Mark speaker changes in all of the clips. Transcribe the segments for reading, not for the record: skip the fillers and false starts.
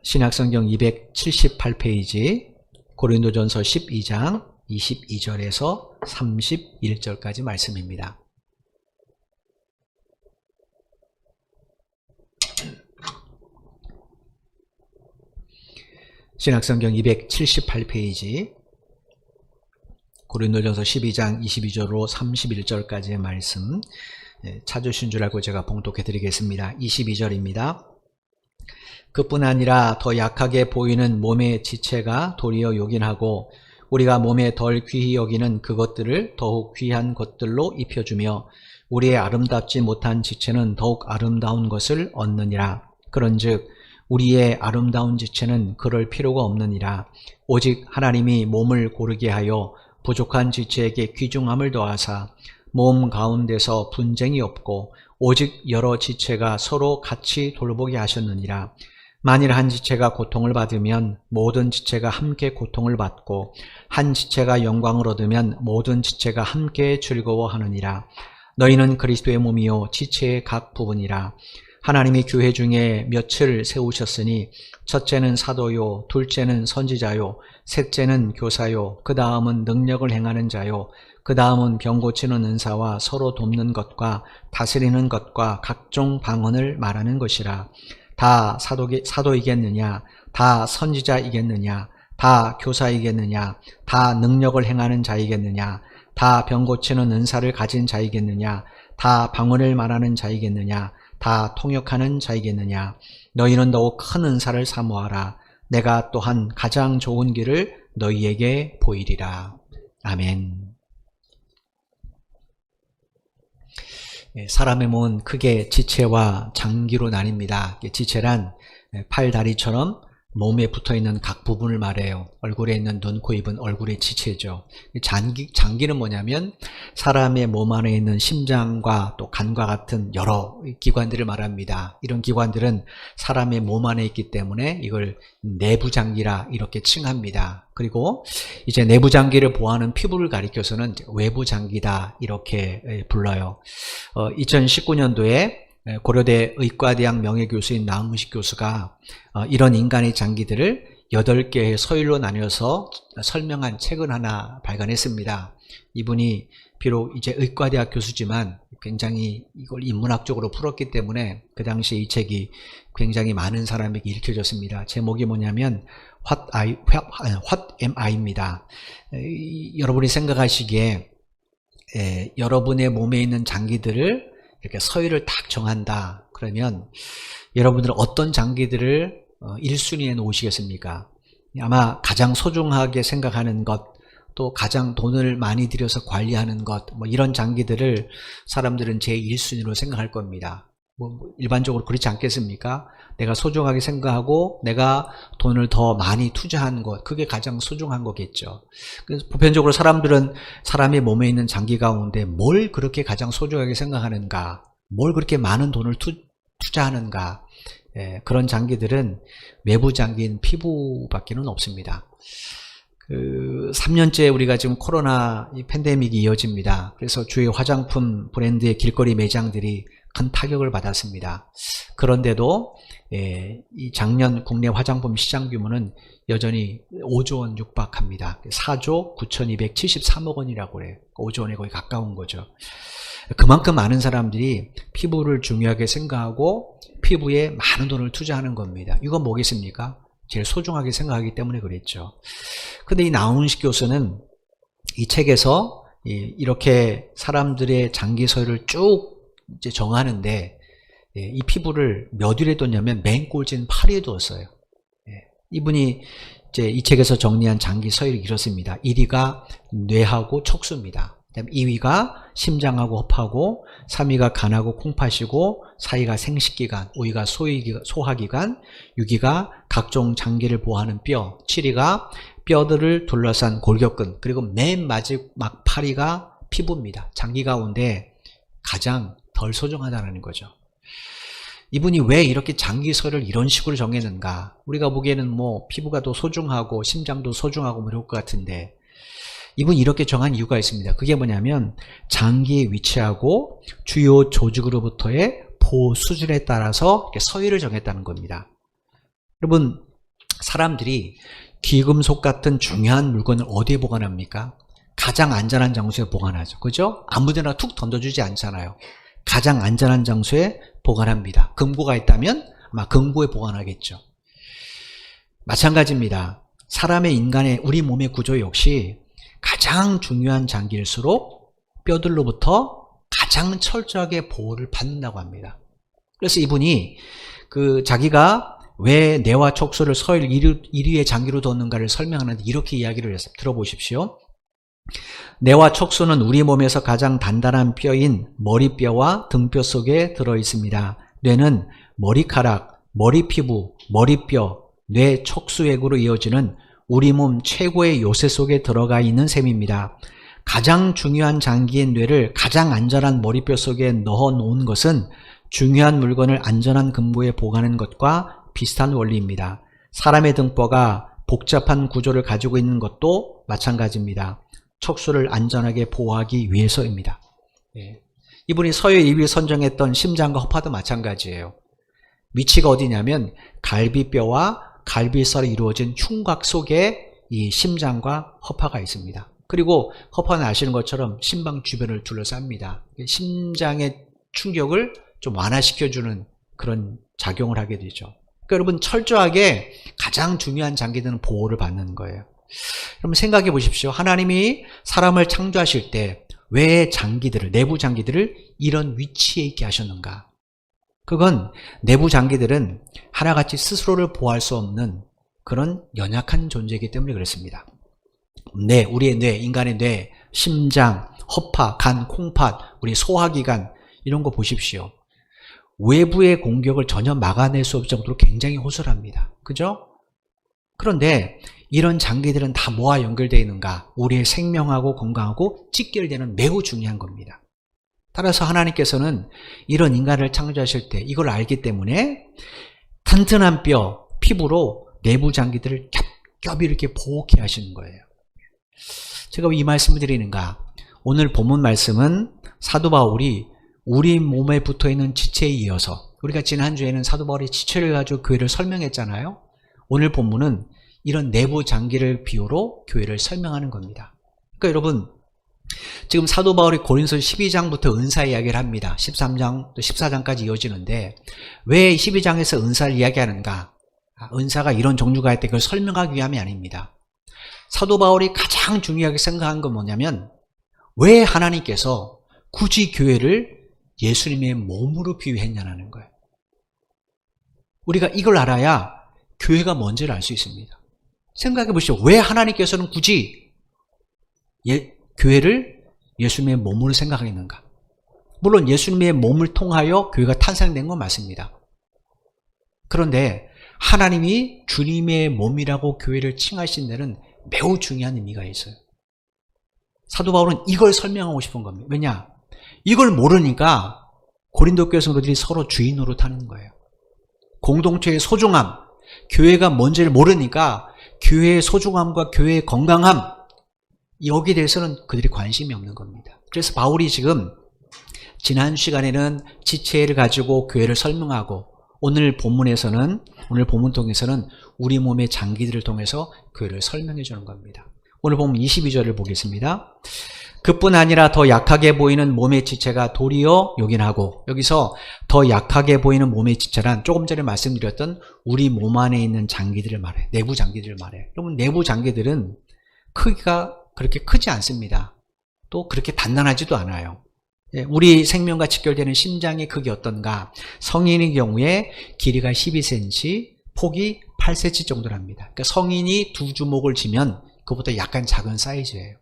Speaker 1: 신약성경 278페이지 고린도전서 12장 22절에서 31절까지 말씀입니다. 신약성경 278페이지 고린도전서 12장 22절로 31절까지의 말씀 찾으신 줄 알고 제가 봉독해 드리겠습니다. 22절입니다. 그뿐 아니라 더 약하게 보이는 몸의 지체가 도리어 요긴하고 우리가 몸에 덜 귀히 여기는 그것들을 더욱 귀한 것들로 입혀주며 우리의 아름답지 못한 지체는 더욱 아름다운 것을 얻느니라. 그런즉 우리의 아름다운 지체는 그럴 필요가 없느니라. 오직 하나님이 몸을 고르게 하여 부족한 지체에게 귀중함을 더하사 몸 가운데서 분쟁이 없고 오직 여러 지체가 서로 같이 돌보게 하셨느니라. 만일 한 지체가 고통을 받으면 모든 지체가 함께 고통을 받고 한 지체가 영광을 얻으면 모든 지체가 함께 즐거워하느니라. 너희는 그리스도의 몸이요 지체의 각 부분이라. 하나님이 교회 중에 몇을 세우셨으니 첫째는 사도요, 둘째는 선지자요, 셋째는 교사요, 그 다음은 능력을 행하는 자요, 그 다음은 병 고치는 은사와 서로 돕는 것과 다스리는 것과 각종 방언을 말하는 것이라. 다 사도이겠느냐? 다 선지자이겠느냐? 다 교사이겠느냐? 다 능력을 행하는 자이겠느냐? 다 병 고치는 은사를 가진 자이겠느냐? 다 방언을 말하는 자이겠느냐? 다 통역하는 자이겠느냐? 너희는 더욱 큰 은사를 사모하라. 내가 또한 가장 좋은 길을 너희에게 보이리라. 아멘. 사람의 몸은 크게 지체와 장기로 나뉩니다. 지체란 팔, 다리처럼 몸에 붙어있는 각 부분을 말해요. 얼굴에 있는 눈, 코, 입은 얼굴의 지체죠. 장기는 뭐냐면 사람의 몸 안에 있는 심장과 또 간과 같은 여러 기관들을 말합니다. 이런 기관들은 사람의 몸 안에 있기 때문에 이걸 내부장기라 이렇게 칭합니다. 그리고 이제 내부장기를 보호하는 피부를 가리켜서는 외부장기다 이렇게 불러요. 2019년도에 고려대 의과대학 명예교수인 나은식 교수가 이런 인간의 장기들을 8개의 서열로 나뉘어서 설명한 책을 하나 발간했습니다. 이분이 비록 이제 의과대학 교수지만 굉장히 이걸 인문학적으로 풀었기 때문에 그 당시에 이 책이 굉장히 많은 사람에게 읽혀졌습니다. 제목이 뭐냐면 What am I입니다. 여러분이 생각하시기에 여러분의 몸에 있는 장기들을 이렇게 서열을 딱 정한다. 그러면 여러분들은 어떤 장기들을 1순위에 놓으시겠습니까? 아마 가장 소중하게 생각하는 것, 또 가장 돈을 많이 들여서 관리하는 것, 이런 장기들을 사람들은 제1순위로 생각할 겁니다. 일반적으로 그렇지 않겠습니까? 내가 소중하게 생각하고 내가 돈을 더 많이 투자한 것, 그게 가장 소중한 거겠죠. 그래서 보편적으로 사람들은 사람의 몸에 있는 장기 가운데 뭘 그렇게 가장 소중하게 생각하는가, 뭘 그렇게 많은 돈을 투자하는가, 그런 장기들은 외부 장기인 피부밖에는 없습니다. 3년째 우리가 지금 코로나 팬데믹이 이어집니다. 그래서 주요 화장품 브랜드의 길거리 매장들이 큰 타격을 받았습니다. 그런데도 이 작년 국내 화장품 시장 규모는 여전히 5조 원 육박합니다. 4조 9,273억 원이라고 해요. 5조 원에 거의 가까운 거죠. 그만큼 많은 사람들이 피부를 중요하게 생각하고 피부에 많은 돈을 투자하는 겁니다. 이건 뭐겠습니까? 제일 소중하게 생각하기 때문에 그랬죠. 근데 이 나은식 교수는 이 책에서 이렇게 사람들의 장기 서열을 쭉 이제 정하는데 이 피부를 몇 위에 뒀냐면 맨 꼴찌는 8위에 두었어요. 이분이 이제 이 책에서 정리한 장기 서열이 이렇습니다. 1위가 뇌하고 척수입니다. 그다음 2위가 심장하고 허파고, 3위가 간하고 콩팥이고, 4위가 생식기관, 5위가 소화기관, 6위가 각종 장기를 보호하는 뼈, 7위가 뼈들을 둘러싼 골격근, 그리고 맨 마지막 8위가 피부입니다. 장기 가운데 가장 덜 소중하다는 거죠. 이분이 왜 이렇게 장기서를 이런 식으로 정했는가? 우리가 보기에는 피부가 더 소중하고 심장도 소중하고 이럴 것 같은데 이분이 이렇게 정한 이유가 있습니다. 그게 뭐냐면 장기의 위치하고 주요 조직으로부터의 보호 수준에 따라서 이렇게 서열을 정했다는 겁니다. 여러분 사람들이 귀금속 같은 중요한 물건을 어디에 보관합니까? 가장 안전한 장소에 보관하죠. 그죠? 아무데나 툭 던져주지 않잖아요. 가장 안전한 장소에 보관합니다. 금고가 있다면 아마 금고에 보관하겠죠. 마찬가지입니다. 인간의 우리 몸의 구조 역시 가장 중요한 장기일수록 뼈들로부터 가장 철저하게 보호를 받는다고 합니다. 그래서 이분이 자기가 왜 뇌와 척수를 서열 1위의 장기로 뒀는가를 설명하는데 이렇게 이야기를 했어요. 들어보십시오. 뇌와 척수는 우리 몸에서 가장 단단한 뼈인 머리뼈와 등뼈 속에 들어있습니다. 뇌는 머리카락, 머리피부, 머리뼈, 뇌 척수액으로 이어지는 우리 몸 최고의 요새 속에 들어가 있는 셈입니다. 가장 중요한 장기인 뇌를 가장 안전한 머리뼈 속에 넣어 놓은 것은 중요한 물건을 안전한 금고에 보관하는 것과 비슷한 원리입니다. 사람의 등뼈가 복잡한 구조를 가지고 있는 것도 마찬가지입니다. 척수를 안전하게 보호하기 위해서입니다. 이분이 서열 1위 선정했던 심장과 허파도 마찬가지예요. 위치가 어디냐면 갈비뼈와 갈비살이 이루어진 흉곽 속에 이 심장과 허파가 있습니다. 그리고 허파는 아시는 것처럼 심방 주변을 둘러쌉니다. 심장의 충격을 좀 완화시켜주는 그런 작용을 하게 되죠. 그러니까 여러분 철저하게 가장 중요한 장기들은 보호를 받는 거예요. 여러분 생각해 보십시오. 하나님이 사람을 창조하실 때 왜 내부 장기들을 이런 위치에 있게 하셨는가? 그건 내부 장기들은 하나같이 스스로를 보호할 수 없는 그런 연약한 존재이기 때문에 그렇습니다. 우리의 뇌, 인간의 뇌, 심장, 허파, 간, 콩팥, 우리 소화기관 이런 거 보십시오. 외부의 공격을 전혀 막아낼 수 없을 정도로 굉장히 호술합니다. 그죠? 그런데 이런 장기들은 다 뭐와 연결되어 있는가? 우리의 생명하고 건강하고 직결되는 매우 중요한 겁니다. 따라서 하나님께서는 이런 인간을 창조하실 때 이걸 알기 때문에 튼튼한 뼈, 피부로 내부 장기들을 겹겹이 이렇게 보호케 하시는 거예요. 제가 왜 이 말씀을 드리는가? 오늘 본문 말씀은 사도 바울이 우리 몸에 붙어있는 지체에 이어서 우리가 지난주에는 사도 바울이 지체를 가지고 교회를 설명했잖아요. 오늘 본문은 이런 내부 장기를 비유로 교회를 설명하는 겁니다. 그러니까 여러분 지금 사도 바울이 고린서 12장부터 은사 이야기를 합니다. 13장 또 14장까지 이어지는데 왜 12장에서 은사를 이야기하는가? 은사가 이런 종류가 있대 그걸 설명하기 위함이 아닙니다. 사도 바울이 가장 중요하게 생각한 건 뭐냐면 왜 하나님께서 굳이 교회를 예수님의 몸으로 비유했냐는 거예요. 우리가 이걸 알아야 교회가 뭔지를 알 수 있습니다. 생각해 보시죠. 왜 하나님께서는 굳이 교회를 예수님의 몸으로 생각하겠는가? 물론 예수님의 몸을 통하여 교회가 탄생된 건 맞습니다. 그런데 하나님이 주님의 몸이라고 교회를 칭하신 데는 매우 중요한 의미가 있어요. 사도 바울은 이걸 설명하고 싶은 겁니다. 왜냐? 이걸 모르니까 고린도 교회 성도들이 서로 주인 노릇하는 거예요. 공동체의 소중함, 교회가 뭔지를 모르니까 교회의 소중함과 교회의 건강함 여기에 대해서는 그들이 관심이 없는 겁니다. 그래서 바울이 지금 지난 시간에는 지체를 가지고 교회를 설명하고 오늘 본문 통해서는 우리 몸의 장기들을 통해서 교회를 설명해 주는 겁니다. 오늘 본문 22절을 보겠습니다. 그뿐 아니라 더 약하게 보이는 몸의 지체가 도리어 요긴하고, 여기서 더 약하게 보이는 몸의 지체란 조금 전에 말씀드렸던 우리 몸 안에 있는 장기들을 말해요. 내부 장기들을 말해요. 여러분 내부 장기들은 크기가 그렇게 크지 않습니다. 또 그렇게 단단하지도 않아요. 우리 생명과 직결되는 심장의 크기 어떤가? 성인의 경우에 길이가 12cm, 폭이 8cm 정도랍니다. 그러니까 성인이 두 주먹을 쥐면 그것보다 약간 작은 사이즈예요.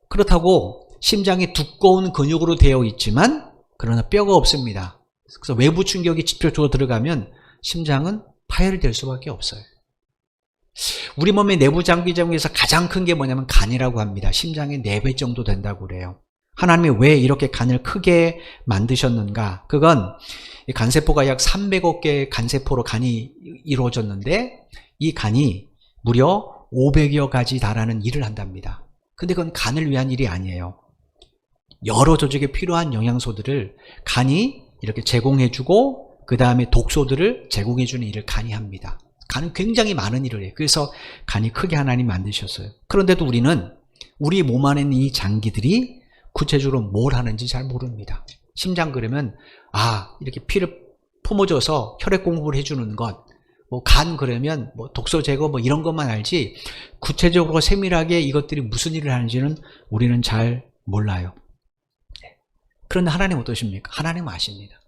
Speaker 1: 그렇다고 심장이 두꺼운 근육으로 되어 있지만 그러나 뼈가 없습니다. 그래서 외부 충격이 직접적으로 들어가면 심장은 파열될 수밖에 없어요. 우리 몸의 내부 장기 중에서 가장 큰 게 뭐냐면 간이라고 합니다. 심장의 4배 정도 된다고 그래요. 하나님이 왜 이렇게 간을 크게 만드셨는가? 그건 간세포가 약 300억 개의 간세포로 간이 이루어졌는데 이 간이 무려 500여 가지 달하는 일을 한답니다. 근데 그건 간을 위한 일이 아니에요. 여러 조직에 필요한 영양소들을 간이 이렇게 제공해주고 그 다음에 독소들을 제공해주는 일을 간이 합니다. 간은 굉장히 많은 일을 해요. 그래서 간이 크게 하나님 만드셨어요. 그런데도 우리는 우리 몸 안에 있는 이 장기들이 구체적으로 뭘 하는지 잘 모릅니다. 심장 그러면 이렇게 피를 품어줘서 혈액 공급을 해주는 것, 뭐 간 그러면 뭐 독소 제거 뭐 이런 것만 알지 구체적으로 세밀하게 이것들이 무슨 일을 하는지는 우리는 잘 몰라요. 그런데 하나님 어떠십니까? 하나님 아십니다.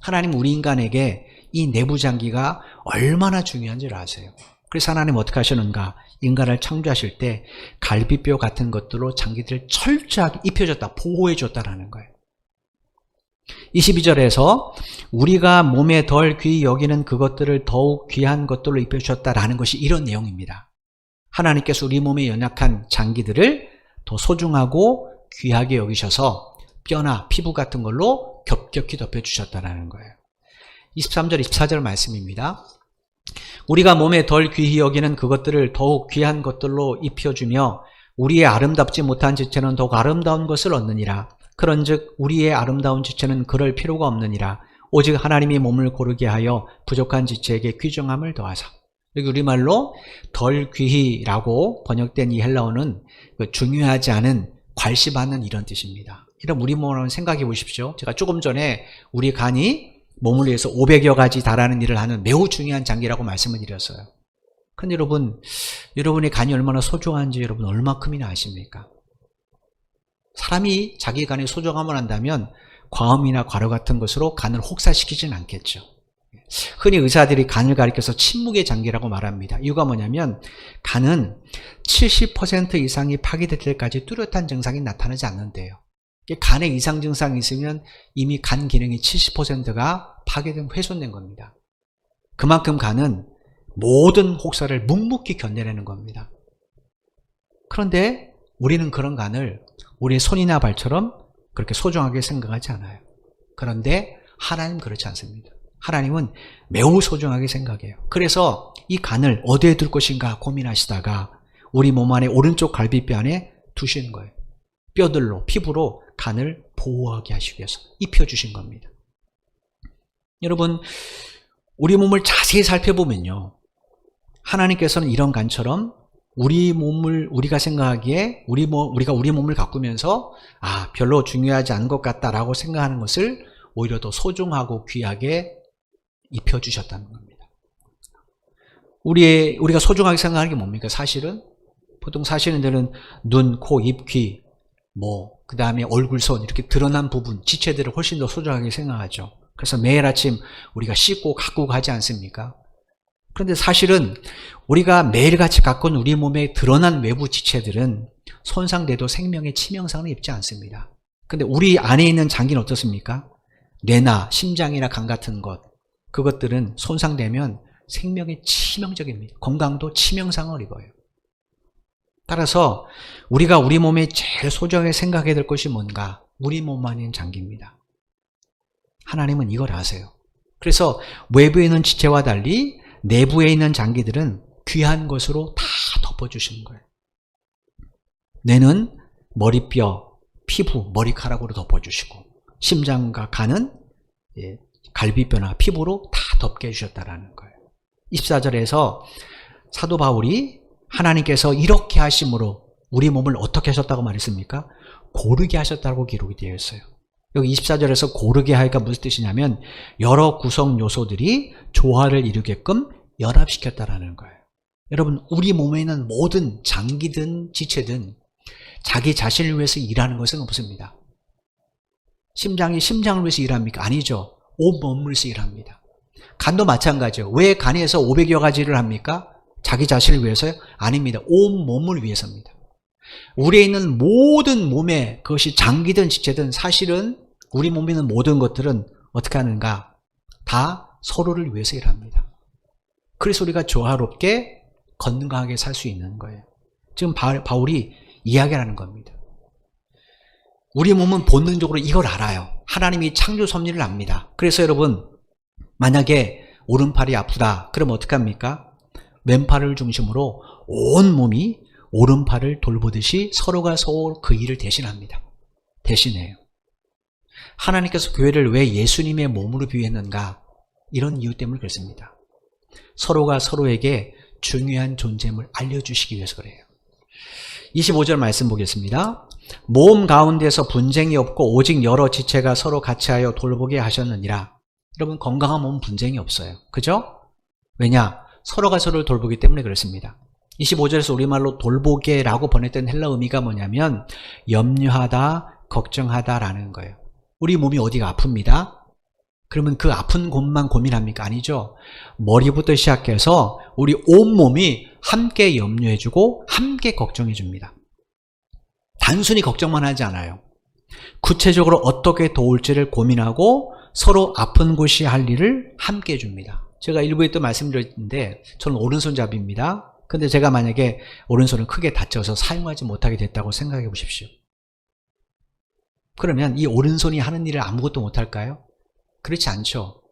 Speaker 1: 하나님 우리 인간에게 이 내부 장기가 얼마나 중요한지를 아세요. 그래서 하나님 어떻게 하셨는가? 인간을 창조하실 때 갈비뼈 같은 것들로 장기들을 철저하게 입혀줬다, 보호해줬다라는 거예요. 22절에서 우리가 몸에 덜 귀히 여기는 그것들을 더욱 귀한 것들로 입혀주셨다라는 것이 이런 내용입니다. 하나님께서 우리 몸에 연약한 장기들을 더 소중하고 귀하게 여기셔서 뼈나 피부 같은 걸로 겹겹이 덮여주셨다는 거예요. 23절, 24절 말씀입니다. 우리가 몸에 덜 귀히 여기는 그것들을 더욱 귀한 것들로 입혀주며 우리의 아름답지 못한 지체는 더욱 아름다운 것을 얻느니라. 그런즉 우리의 아름다운 지체는 그럴 필요가 없느니라. 오직 하나님이 몸을 고르게 하여 부족한 지체에게 귀중함을 더하사. 여기 우리말로 덜 귀히라고 번역된 이 헬라어는 중요하지 않은 괄시받는 이런 뜻입니다. 이런 우리 몸을 생각해 보십시오. 제가 조금 전에 우리 간이 몸을 위해서 500여 가지 달하는 일을 하는 매우 중요한 장기라고 말씀을 드렸어요. 근데 여러분의 간이 얼마나 소중한지 여러분 얼마큼이나 아십니까? 사람이 자기 간의 소중함을 안다면 과음이나 과로 같은 것으로 간을 혹사시키지는 않겠죠. 흔히 의사들이 간을 가리켜서 침묵의 장기라고 말합니다. 이유가 뭐냐면 간은 70% 이상이 파괴될 때까지 뚜렷한 증상이 나타나지 않는데요. 간에 이상 증상이 있으면 이미 간 기능이 70%가 파괴된 훼손된 겁니다. 그만큼 간은 모든 혹사를 묵묵히 견뎌내는 겁니다. 그런데 우리는 그런 간을 우리의 손이나 발처럼 그렇게 소중하게 생각하지 않아요. 그런데 하나님은 그렇지 않습니다. 하나님은 매우 소중하게 생각해요. 그래서 이 간을 어디에 둘 것인가 고민하시다가 우리 몸 안에 오른쪽 갈비뼈 안에 두시는 거예요. 뼈들로, 피부로 간을 보호하게 하시기 위해서 입혀주신 겁니다. 여러분, 우리 몸을 자세히 살펴보면요. 하나님께서는 이런 간처럼 우리 몸을 우리가 생각하기에 우리가 우리 몸을 가꾸면서 별로 중요하지 않은 것 같다라고 생각하는 것을 오히려 더 소중하고 귀하게 입혀주셨다는 겁니다. 우리가 소중하게 생각하는 게 뭡니까? 사실은 보통 사시는들은 눈, 코, 입, 귀, 그 다음에 얼굴, 손 이렇게 드러난 부분, 지체들을 훨씬 더 소중하게 생각하죠. 그래서 매일 아침 우리가 씻고 가꾸고 하지 않습니까? 그런데 사실은 우리가 매일같이 가꾼 우리 몸에 드러난 외부 지체들은 손상돼도 생명의 치명상을 입지 않습니다. 근데 우리 안에 있는 장기는 어떻습니까? 뇌나 심장이나 간 같은 것, 그것들은 손상되면 생명에 치명적입니다. 건강도 치명상을 입어요. 따라서 우리가 우리 몸에 제일 소중하게 생각해야 될 것이 뭔가? 우리 몸 안에 있는 장기입니다. 하나님은 이걸 아세요. 그래서 외부에 있는 지체와 달리 내부에 있는 장기들은 귀한 것으로 다 덮어주시는 거예요. 뇌는 머리뼈, 피부, 머리카락으로 덮어주시고 심장과 간은 갈비뼈나 피부로 다 덮게 해주셨다는 거예요. 24절에서 사도 바울이 하나님께서 이렇게 하심으로 우리 몸을 어떻게 하셨다고 말했습니까? 고르게 하셨다고 기록이 되어 있어요. 여기 24절에서 고르게 하기가 무슨 뜻이냐면 여러 구성 요소들이 조화를 이루게끔 연합시켰다라는 거예요. 여러분, 우리 몸에 있는 모든 장기든 지체든 자기 자신을 위해서 일하는 것은 없습니다. 심장이 심장을 위해서 일합니까? 아니죠. 온 몸을 위해서 일합니다. 간도 마찬가지예요. 왜 간에서 500여 가지를 합니까? 자기 자신을 위해서요? 아닙니다. 온 몸을 위해서입니다. 우리에 있는 모든 몸에 그것이 장기든 지체든 사실은 우리 몸에 있는 모든 것들은 어떻게 하는가? 다 서로를 위해서 일합니다. 그래서 우리가 조화롭게 건강하게 살 수 있는 거예요. 지금 바울이 이야기하는 겁니다. 우리 몸은 본능적으로 이걸 알아요. 하나님이 창조 섭리를 압니다. 그래서 여러분, 만약에 오른팔이 아프다 그럼 어떻게 합니까? 왼팔을 중심으로 온 몸이 오른팔을 돌보듯이 서로가 서로 그 일을 대신합니다. 대신해요. 하나님께서 교회를 왜 예수님의 몸으로 비유했는가? 이런 이유 때문에 그렇습니다. 서로가 서로에게 중요한 존재임을 알려주시기 위해서 그래요. 25절 말씀 보겠습니다. 몸 가운데서 분쟁이 없고 오직 여러 지체가 서로 같이하여 돌보게 하셨느니라. 여러분, 건강한 몸은 분쟁이 없어요. 그죠? 왜냐? 서로가 서로를 돌보기 때문에 그렇습니다. 25절에서 우리말로 돌보게라고 번역된 헬라 의미가 뭐냐면 염려하다, 걱정하다라는 거예요. 우리 몸이 어디가 아픕니다. 그러면 그 아픈 곳만 고민합니까? 아니죠. 머리부터 시작해서 우리 온몸이 함께 염려해주고 함께 걱정해줍니다. 단순히 걱정만 하지 않아요. 구체적으로 어떻게 도울지를 고민하고 서로 아픈 곳이 할 일을 함께 해줍니다. 제가 일부에 또 말씀드렸는데 저는 오른손잡이입니다. 근데 제가 만약에 오른손을 크게 다쳐서 사용하지 못하게 됐다고 생각해 보십시오. 그러면 이 오른손이 하는 일을 아무것도 못할까요? 그렇지 않죠.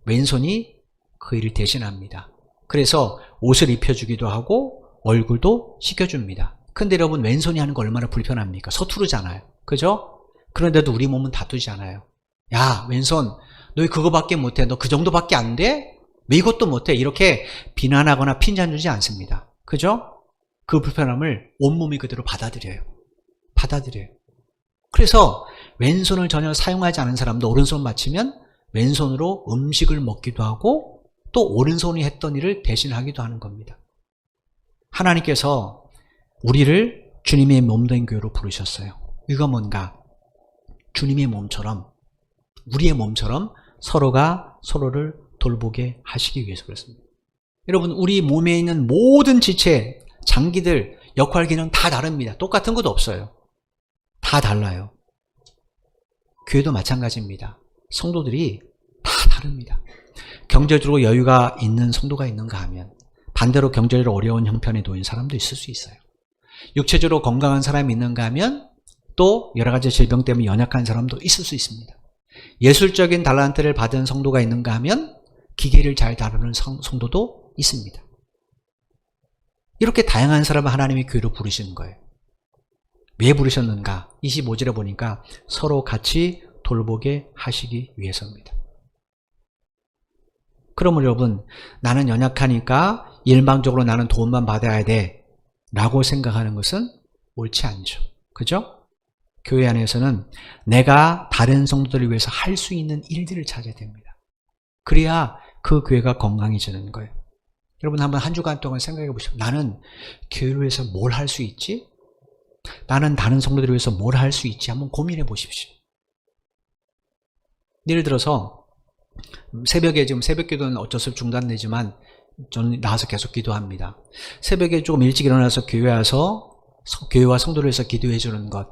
Speaker 1: 왼손이 그 일을 대신합니다. 그래서 옷을 입혀주기도 하고 얼굴도 씻겨줍니다. 근데 여러분, 왼손이 하는 거 얼마나 불편합니까? 서투르잖아요. 그죠? 그런데도 우리 몸은 다투지 않아요. 야, 왼손, 너 왜 그거밖에 못해? 너 그 정도밖에 안 돼? 왜 이것도 못해? 이렇게 비난하거나 핀잔 주지 않습니다. 그죠? 그 불편함을 온몸이 그대로 받아들여요. 그래서 왼손을 전혀 사용하지 않은 사람도 오른손 맞추면 왼손으로 음식을 먹기도 하고 또 오른손이 했던 일을 대신하기도 하는 겁니다. 하나님께서 우리를 주님의 몸된 교회로 부르셨어요. 이거 뭔가? 주님의 몸처럼, 우리의 몸처럼 서로가 서로를 돌보게 하시기 위해서 그렇습니다. 여러분, 우리 몸에 있는 모든 지체, 장기들, 역할, 기능 다 다릅니다. 똑같은 것도 없어요. 다 달라요. 교회도 마찬가지입니다. 성도들이 다 다릅니다. 경제적으로 여유가 있는 성도가 있는가 하면 반대로 경제적으로 어려운 형편에 놓인 사람도 있을 수 있어요. 육체적으로 건강한 사람이 있는가 하면 또 여러 가지 질병 때문에 연약한 사람도 있을 수 있습니다. 예술적인 달란트를 받은 성도가 있는가 하면 기계를 잘 다루는 성도도 있습니다. 이렇게 다양한 사람을 하나님의 교회로 부르시는 거예요. 왜 부르셨는가? 25절에 보니까 서로 같이 돌보게 하시기 위해서입니다. 그럼 여러분, 나는 연약하니까 일방적으로 나는 도움만 받아야 돼 라고 생각하는 것은 옳지 않죠. 그죠? 교회 안에서는 내가 다른 성도들을 위해서 할 수 있는 일들을 찾아야 됩니다. 그래야 그 교회가 건강해지는 거예요. 여러분, 한번 한 주간 동안 생각해 보시죠. 나는 교회를 위해서 뭘 할 수 있지? 나는 다른 성도들을 위해서 뭘 할 수 있지? 한번 고민해 보십시오. 예를 들어서 새벽에, 지금 새벽 기도는 어쩔 수 없이 중단되지만 저는 나와서 계속 기도합니다. 새벽에 조금 일찍 일어나서 교회 와서 교회와 성도를 위해서 기도해 주는 것,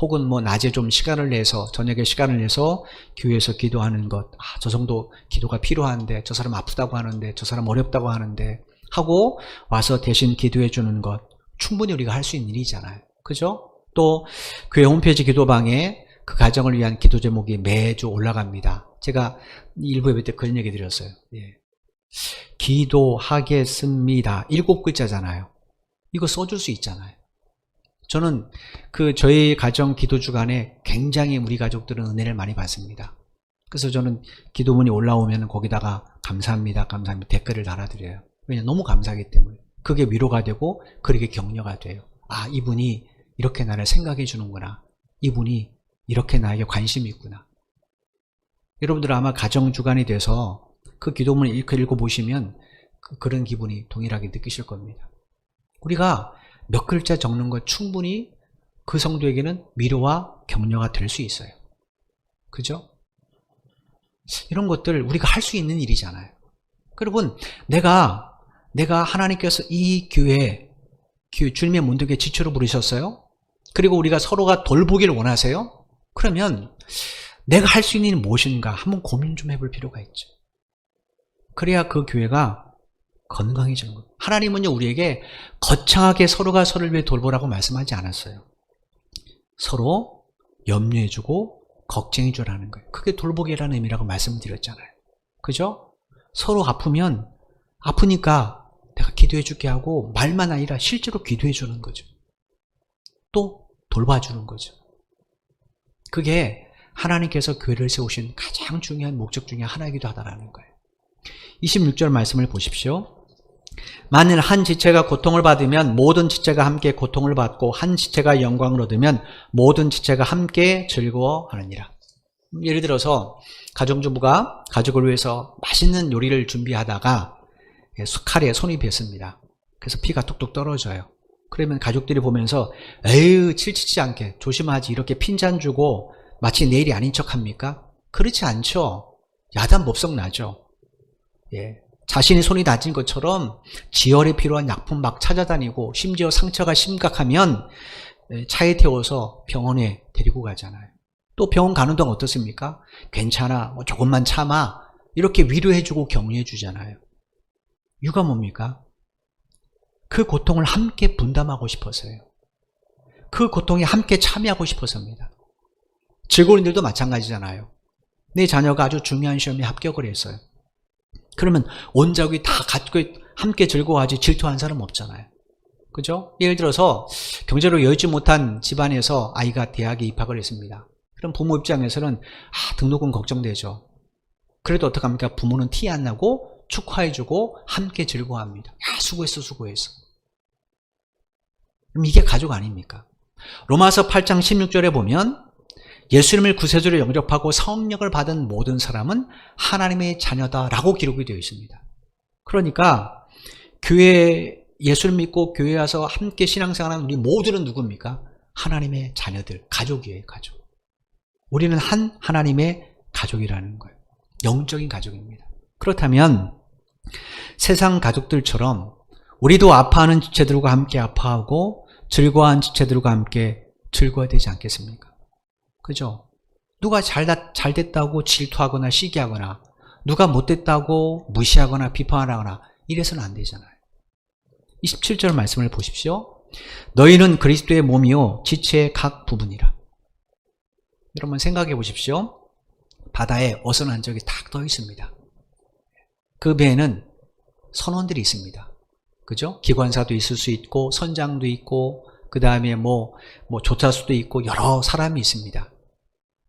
Speaker 1: 혹은 뭐 낮에 좀 시간을 내서, 저녁에 시간을 내서 교회에서 기도하는 것, 저 정도 기도가 필요한데, 저 사람 아프다고 하는데, 저 사람 어렵다고 하는데 하고 와서 대신 기도해 주는 것, 충분히 우리가 할 수 있는 일이잖아요. 그죠? 또 교회 홈페이지 기도방에 그 가정을 위한 기도 제목이 매주 올라갑니다. 제가 일부 예배 때 그런 얘기 드렸어요. 예. 기도하겠습니다. 7글자잖아요. 이거 써줄 수 있잖아요. 저는 저희 가정 기도 주간에 굉장히 우리 가족들은 은혜를 많이 받습니다. 그래서 저는 기도문이 올라오면 거기다가 감사합니다, 감사합니다 댓글을 달아드려요. 왜냐하면 너무 감사하기 때문에. 그게 위로가 되고 그렇게 격려가 돼요. 아, 이분이 이렇게 나를 생각해 주는구나. 이분이 이렇게 나에게 관심이 있구나. 여러분들 아마 가정 주간이 돼서 그 기도문을 읽어보시면 그런 기분이 동일하게 느끼실 겁니다. 우리가 몇 글자 적는 것 충분히 그 성도에게는 위로와 격려가 될 수 있어요. 그죠? 이런 것들 우리가 할 수 있는 일이잖아요. 여러분, 내가 하나님께서 이 교회 주님의 문득에 지체로 부르셨어요. 그리고 우리가 서로가 돌보기를 원하세요. 그러면 내가 할 수 있는 일은 무엇인가 한번 고민 좀 해볼 필요가 있죠. 그래야 그 교회가 건강해지는 거예요. 하나님은요, 우리에게 거창하게 서로가 서로를 위해 돌보라고 말씀하지 않았어요. 서로 염려해주고 걱정해주라는 거예요. 그게 돌보기라는 의미라고 말씀드렸잖아요. 그죠? 서로 아프면 아프니까 내가 기도해줄게 하고 말만 아니라 실제로 기도해주는 거죠. 또 돌봐주는 거죠. 그게 하나님께서 교회를 세우신 가장 중요한 목적 중에 하나이기도 하다라는 거예요. 26절 말씀을 보십시오. 만일 한 지체가 고통을 받으면 모든 지체가 함께 고통을 받고 한 지체가 영광을 얻으면 모든 지체가 함께 즐거워하느니라. 예를 들어서 가정주부가 가족을 위해서 맛있는 요리를 준비하다가 칼에 손이 뱄습니다. 그래서 피가 뚝뚝 떨어져요. 그러면 가족들이 보면서 에휴 칠치지 않게 조심하지 이렇게 핀잔 주고 마치 내일이 아닌 척합니까? 그렇지 않죠. 야단법석 나죠. 예. 자신이 손이 다친 것처럼 지혈에 필요한 약품 막 찾아다니고 심지어 상처가 심각하면 차에 태워서 병원에 데리고 가잖아요. 또 병원 가는 동안 어떻습니까? 괜찮아, 뭐 조금만 참아 이렇게 위로해주고 격려해주잖아요. 이유가 뭡니까? 그 고통을 함께 분담하고 싶어서요. 그 고통에 함께 참여하고 싶어서입니다. 즐거운들도 마찬가지잖아요. 내 자녀가 아주 중요한 시험에 합격을 했어요. 그러면 온 가족이 다 같이 함께 즐거워하지 질투하는 사람 없잖아요. 그죠? 예를 들어서 경제로 여유지 못한 집안에서 아이가 대학에 입학을 했습니다. 그럼 부모 입장에서는 등록금 걱정되죠. 그래도 어떡합니까? 부모는 티 안 나고 축하해주고 함께 즐거워합니다. 야, 수고했어, 수고했어. 그럼 이게 가족 아닙니까? 로마서 8장 16절에 보면 예수님을 구세주로 영접하고 성령을 받은 모든 사람은 하나님의 자녀다라고 기록이 되어 있습니다. 그러니까 교회 예수를 믿고 교회에 와서 함께 신앙생활하는 우리 모두는 누굽니까? 하나님의 자녀들, 가족이에요, 가족. 우리는 한 하나님의 가족이라는 거예요. 영적인 가족입니다. 그렇다면 세상 가족들처럼 우리도 아파하는 지체들과 함께 아파하고 즐거워하는 지체들과 함께 즐거워야 되지 않겠습니까? 그죠? 누가 잘 됐다고 질투하거나 시기하거나 누가 못됐다고 무시하거나 비판하거나 이래서는 안 되잖아요. 27절 말씀을 보십시오. 너희는 그리스도의 몸이요 지체의 각 부분이라. 여러분 생각해 보십시오. 바다에 어선 한 적이 탁 떠 있습니다. 그 배에는 선원들이 있습니다. 그죠? 기관사도 있을 수 있고 선장도 있고 그 다음에 뭐 조차수도 있고 여러 사람이 있습니다.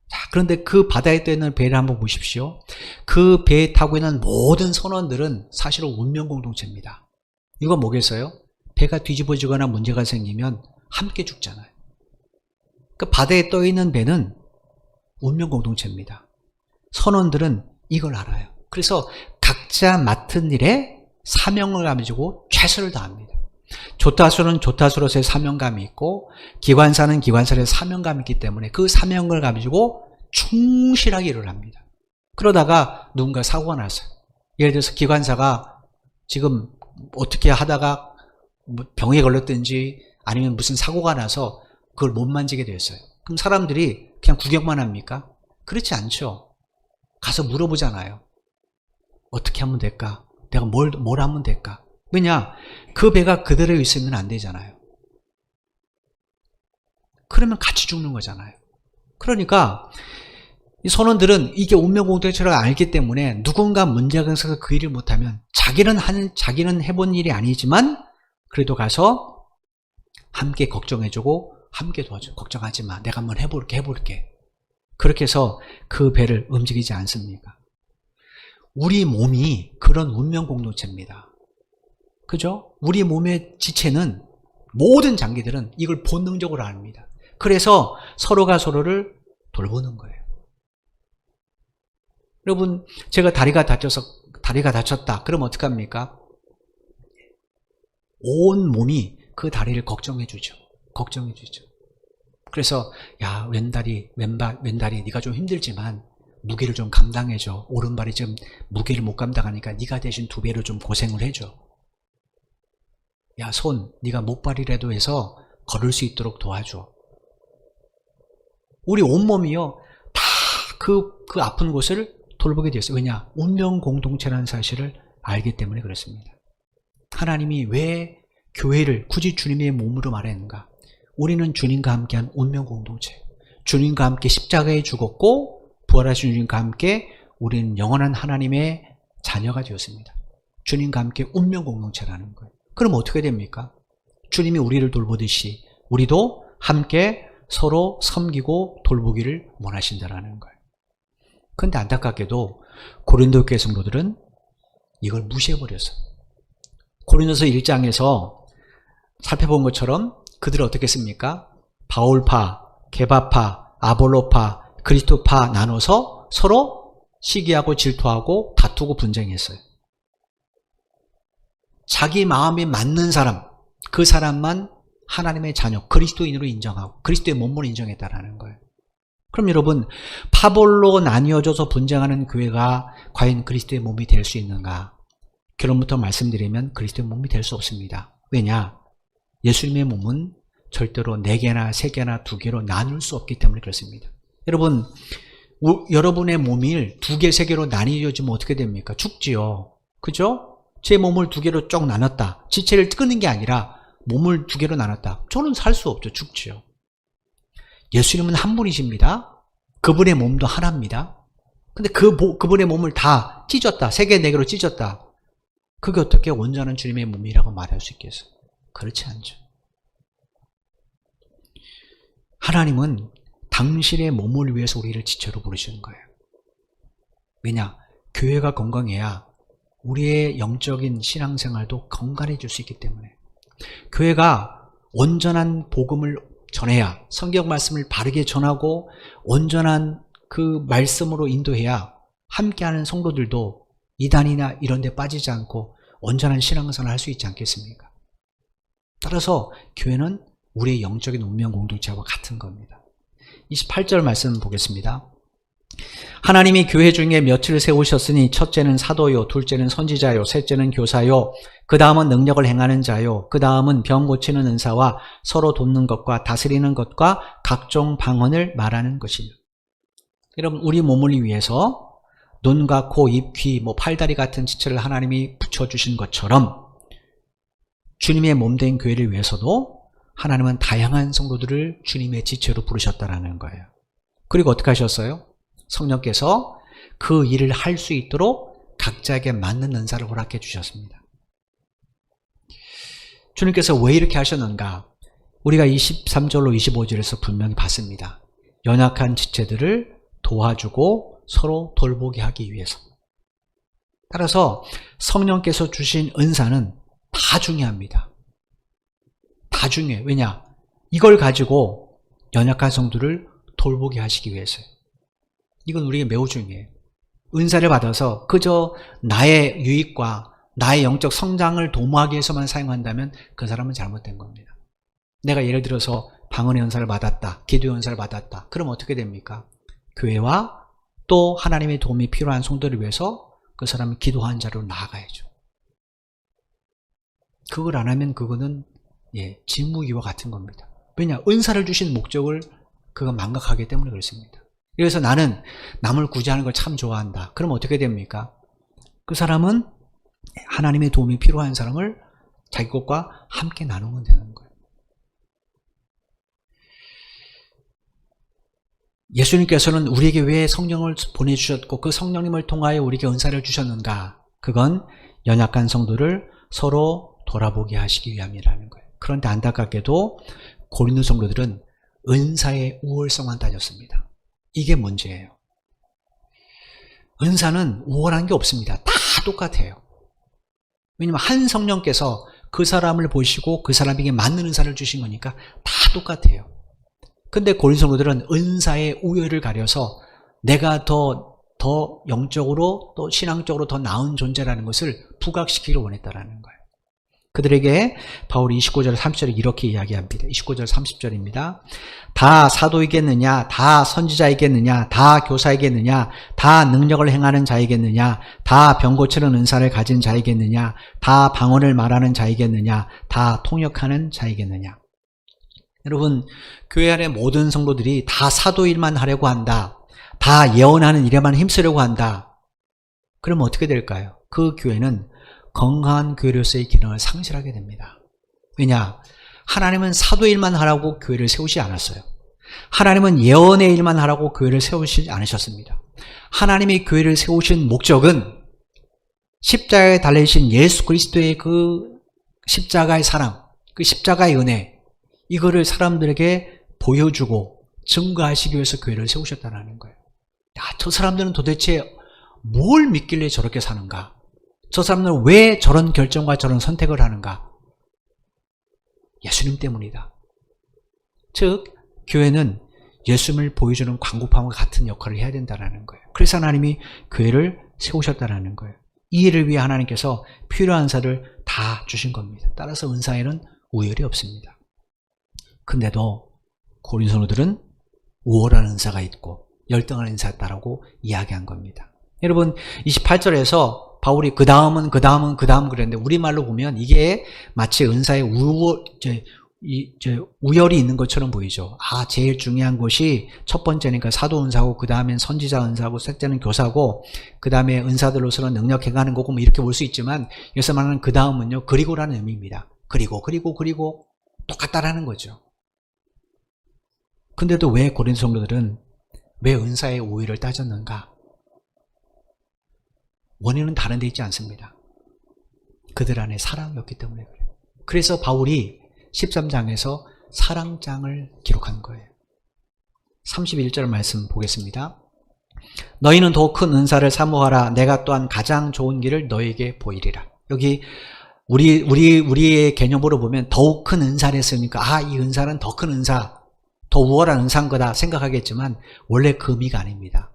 Speaker 1: 자, 그런데 그 바다에 떠 있는 배를 한번 보십시오. 그 배에 타고 있는 모든 선원들은 사실은 운명 공동체입니다. 이거 뭐겠어요? 배가 뒤집어지거나 문제가 생기면 함께 죽잖아요. 그 바다에 떠 있는 배는 운명 공동체입니다. 선원들은 이걸 알아요. 그래서 각자 맡은 일에 사명을 가지고 최선을 다합니다. 조타수는 조타수로서의 사명감이 있고 기관사는 기관사로서의 사명감이 있기 때문에 그 사명을 가지고 충실하게 일을 합니다. 그러다가 누군가 사고가 났어요. 예를 들어서 기관사가 지금 어떻게 하다가 병에 걸렸든지 아니면 무슨 사고가 나서 그걸 못 만지게 됐어요. 그럼 사람들이 그냥 구경만 합니까? 그렇지 않죠. 가서 물어보잖아요. 어떻게 하면 될까? 내가 뭘 하면 될까? 왜냐? 그 배가 그대로 있으면 안 되잖아요. 그러면 같이 죽는 거잖아요. 그러니까 이 선원들은 이게 운명 공동체를 알기 때문에 누군가 문제가 있어서 그 일을 못하면 자기는 해본 일이 아니지만 그래도 가서 함께 걱정해주고 함께 도와줘. 걱정하지 마. 내가 한번 해볼게. 그렇게 해서 그 배를 움직이지 않습니까? 우리 몸이 그런 운명 공동체입니다. 그죠? 우리 몸의 지체는 모든 장기들은 이걸 본능적으로 압니다. 그래서 서로가 서로를 돌보는 거예요. 여러분, 제가 다리가 다쳤다. 그럼 어떡합니까? 온 몸이 그 다리를 걱정해 주죠. 그래서 야, 왼다리 네가 좀 힘들지만 무게를 좀 감당해줘. 오른발이 지금 무게를 못 감당하니까 네가 대신 2배로 좀 고생을 해줘. 야, 손, 네가 목발이라도 해서 걸을 수 있도록 도와줘. 우리 온몸이요, 다 그 아픈 곳을 돌보게 되었어요. 왜냐? 운명 공동체라는 사실을 알기 때문에 그렇습니다. 하나님이 왜 교회를 굳이 주님의 몸으로 말했는가? 우리는 주님과 함께한 운명 공동체, 주님과 함께 십자가에 죽었고 부활하신 주님과 함께 우리는 영원한 하나님의 자녀가 되었습니다. 주님과 함께 운명 공동체라는 거예요. 그럼 어떻게 됩니까? 주님이 우리를 돌보듯이 우리도 함께 서로 섬기고 돌보기를 원하신다는 거예요. 그런데 안타깝게도 고린도 교회 성도들은 이걸 무시해버렸어요. 고린도서 1장에서 살펴본 것처럼 그들은 어떻게 했습니까? 바울파, 게바파, 아볼로파, 그리스도파 나눠서 서로 시기하고 질투하고 다투고 분쟁했어요. 자기 마음에 맞는 사람, 그 사람만 하나님의 자녀, 그리스도인으로 인정하고 그리스도의 몸으로 인정했다라는 거예요. 그럼 여러분, 파벌로 나뉘어져서 분쟁하는 교회가 과연 그리스도의 몸이 될 수 있는가? 결론부터 말씀드리면 그리스도의 몸이 될 수 없습니다. 왜냐? 예수님의 몸은 절대로 4개나 3개나 2개로 나눌 수 없기 때문에 그렇습니다. 여러분, 여러분의 몸이 2개, 3개로 나뉘어지면 어떻게 됩니까? 죽지요. 그죠? 제 몸을 2개로 쭉 나눴다. 지체를 끊는 게 아니라 몸을 2개로 나눴다. 저는 살 수 없죠. 죽지요. 예수님은 한 분이십니다. 그분의 몸도 하나입니다. 근데 그분의 몸을 다 찢었다. 3개, 4개로 찢었다. 그게 어떻게 온전한 주님의 몸이라고 말할 수 있겠어요? 그렇지 않죠. 하나님은 당신의 몸을 위해서 우리를 지체로 부르시는 거예요. 왜냐? 교회가 건강해야 우리의 영적인 신앙생활도 건강해질 수 있기 때문에. 교회가 온전한 복음을 전해야, 성경 말씀을 바르게 전하고 온전한 그 말씀으로 인도해야 함께하는 성도들도 이단이나 이런 데 빠지지 않고 온전한 신앙생활을 할 수 있지 않겠습니까? 따라서 교회는 우리의 영적인 운명 공동체와 같은 겁니다. 28절 말씀 보겠습니다. 하나님이 교회 중에 몇을 세우셨으니 첫째는 사도요, 둘째는 선지자요, 셋째는 교사요, 그 다음은 능력을 행하는 자요, 그 다음은 병 고치는 은사와 서로 돕는 것과 다스리는 것과 각종 방언을 말하는 것이며. 여러분, 우리 몸을 위해서 눈과 코, 입, 귀, 팔다리 같은 지체를 하나님이 붙여주신 것처럼 주님의 몸된 교회를 위해서도 하나님은 다양한 성도들을 주님의 지체로 부르셨다는 거예요. 그리고 어떻게 하셨어요? 성령께서 그 일을 할 수 있도록 각자에게 맞는 은사를 허락해 주셨습니다. 주님께서 왜 이렇게 하셨는가? 우리가 23절로 25절에서 분명히 봤습니다. 연약한 지체들을 도와주고 서로 돌보게 하기 위해서. 따라서 성령께서 주신 은사는 다 중요합니다. 다 중요해요. 왜냐? 이걸 가지고 연약한 성도를 돌보게 하시기 위해서요. 이건 우리에게 매우 중요해요. 은사를 받아서 그저 나의 유익과 나의 영적 성장을 도모하기 위해서만 사용한다면 그 사람은 잘못된 겁니다. 내가 예를 들어서 방언의 은사를 받았다, 기도의 은사를 받았다. 그럼 어떻게 됩니까? 교회와 또 하나님의 도움이 필요한 성도를 위해서 그 사람은 기도하는 자로 나아가야죠. 그걸 안 하면 그거는 직무유와 같은 겁니다. 왜냐? 은사를 주신 목적을 그가 망각하기 때문에 그렇습니다. 그래서 나는 남을 구제하는 걸 참 좋아한다. 그럼 어떻게 됩니까? 그 사람은 하나님의 도움이 필요한 사람을 자기 것과 함께 나누면 되는 거예요. 예수님께서는 우리에게 왜 성령을 보내주셨고 그 성령님을 통하여 우리에게 은사를 주셨는가? 그건 연약한 성도를 서로 돌아보게 하시기 위함이라는 거예요. 그런데 안타깝게도 고린도 성도들은 은사의 우월성만 따졌습니다. 이게 문제예요. 은사는 우월한 게 없습니다. 다 똑같아요. 왜냐하면 한 성령께서 그 사람을 보시고 그 사람에게 맞는 은사를 주신 거니까 다 똑같아요. 근데 고린도 성도들은 은사의 우열을 가려서 내가 더 영적으로 또 신앙적으로 더 나은 존재라는 것을 부각시키기를 원했다라는 거예요. 그들에게 바울이 29절 30절에 이렇게 이야기합니다. 29절 30절입니다. 다 사도이겠느냐? 다 선지자이겠느냐? 다 교사이겠느냐? 다 능력을 행하는 자이겠느냐? 다 병 고치는 은사를 가진 자이겠느냐? 다 방언을 말하는 자이겠느냐? 다 통역하는 자이겠느냐? 여러분, 교회 안에 모든 성도들이 다 사도 일만 하려고 한다. 다 예언하는 일에만 힘쓰려고 한다. 그럼 어떻게 될까요? 그 교회는 건강한 교회로서의 기능을 상실하게 됩니다. 왜냐? 하나님은 사도 일만 하라고 교회를 세우지 않았어요. 하나님은 예언의 일만 하라고 교회를 세우지 않으셨습니다. 하나님의 교회를 세우신 목적은 십자가에 달리신 예수 그리스도의 그 십자가의 사랑, 그 십자가의 은혜, 이거를 사람들에게 보여주고 증거하시기 위해서 교회를 세우셨다는 거예요. 야, 저 사람들은 도대체 뭘 믿길래 저렇게 사는가? 저 사람들은 왜 저런 결정과 저런 선택을 하는가? 예수님 때문이다. 즉 교회는 예수님을 보여주는 광고판과 같은 역할을 해야 된다는 거예요. 그래서 하나님이 교회를 세우셨다는 거예요. 이 일을 위해 하나님께서 필요한 은사를 다 주신 겁니다. 따라서 은사에는 우열이 없습니다. 근데도 고린도 성도들은 우월한 은사가 있고 열등한 은사가 있다라고 이야기한 겁니다. 여러분 28절에서 바울이 그 다음 그랬는데 우리말로 보면 이게 마치 은사의 우열이 있는 것처럼 보이죠. 제일 중요한 것이 첫 번째니까 사도 은사고 그 다음엔 선지자 은사고 셋째는 교사고 그 다음에 은사들로서는 능력 행하는 거고 뭐 이렇게 볼 수 있지만 여기서 말하는 그 다음은요 그리고라는 의미입니다. 그리고 똑같다라는 거죠. 근데도 왜 고린도 성도들은 왜 은사의 우위를 따졌는가? 원인은 다른 데 있지 않습니다. 그들 안에 사랑이었기 때문에 그래요. 그래서 바울이 13장에서 사랑장을 기록한 거예요. 31절 말씀 보겠습니다. 너희는 더 큰 은사를 사모하라. 내가 또한 가장 좋은 길을 너희에게 보이리라. 여기 우리의 개념으로 보면 더욱 큰 은사를 했으니까 이 은사는 더 큰 은사, 더 우월한 은사인 거다 생각하겠지만 원래 그 의미가 아닙니다.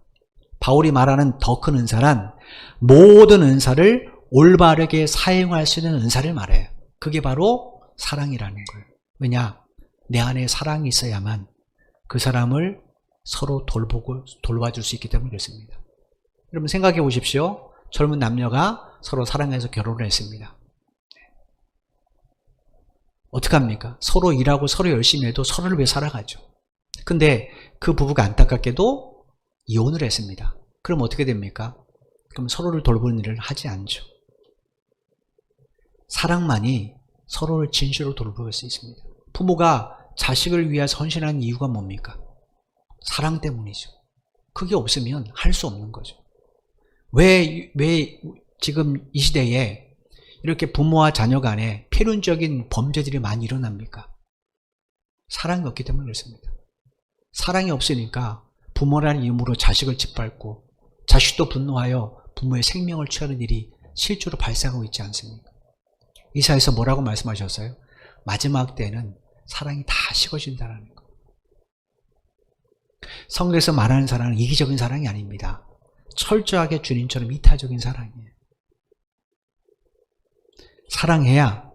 Speaker 1: 바울이 말하는 더 큰 은사란 모든 은사를 올바르게 사용할 수 있는 은사를 말해요. 그게 바로 사랑이라는 거예요. 왜냐? 내 안에 사랑이 있어야만 그 사람을 서로 돌봐줄 수 있기 때문에 그렇습니다. 여러분 생각해 보십시오. 젊은 남녀가 서로 사랑해서 결혼을 했습니다. 어떡합니까? 서로 일하고 서로 열심히 해도 서로를 위해 살아가죠. 근데 그 부부가 안타깝게도 이혼을 했습니다. 그럼 어떻게 됩니까? 그럼 서로를 돌보는 일을 하지 않죠. 사랑만이 서로를 진실로 돌볼 수 있습니다. 부모가 자식을 위해서 헌신하는 이유가 뭡니까? 사랑 때문이죠. 그게 없으면 할 수 없는 거죠. 왜 지금 이 시대에 이렇게 부모와 자녀 간에 필연적인 범죄들이 많이 일어납니까? 사랑이 없기 때문에 그렇습니다. 사랑이 없으니까 부모라는 이름으로 자식을 짓밟고 자식도 분노하여 부모의 생명을 취하는 일이 실제로 발생하고 있지 않습니까? 이사야에서 뭐라고 말씀하셨어요? 마지막 때는 사랑이 다 식어진다는 거. 성경에서 말하는 사랑은 이기적인 사랑이 아닙니다. 철저하게 주님처럼 이타적인 사랑이에요. 사랑해야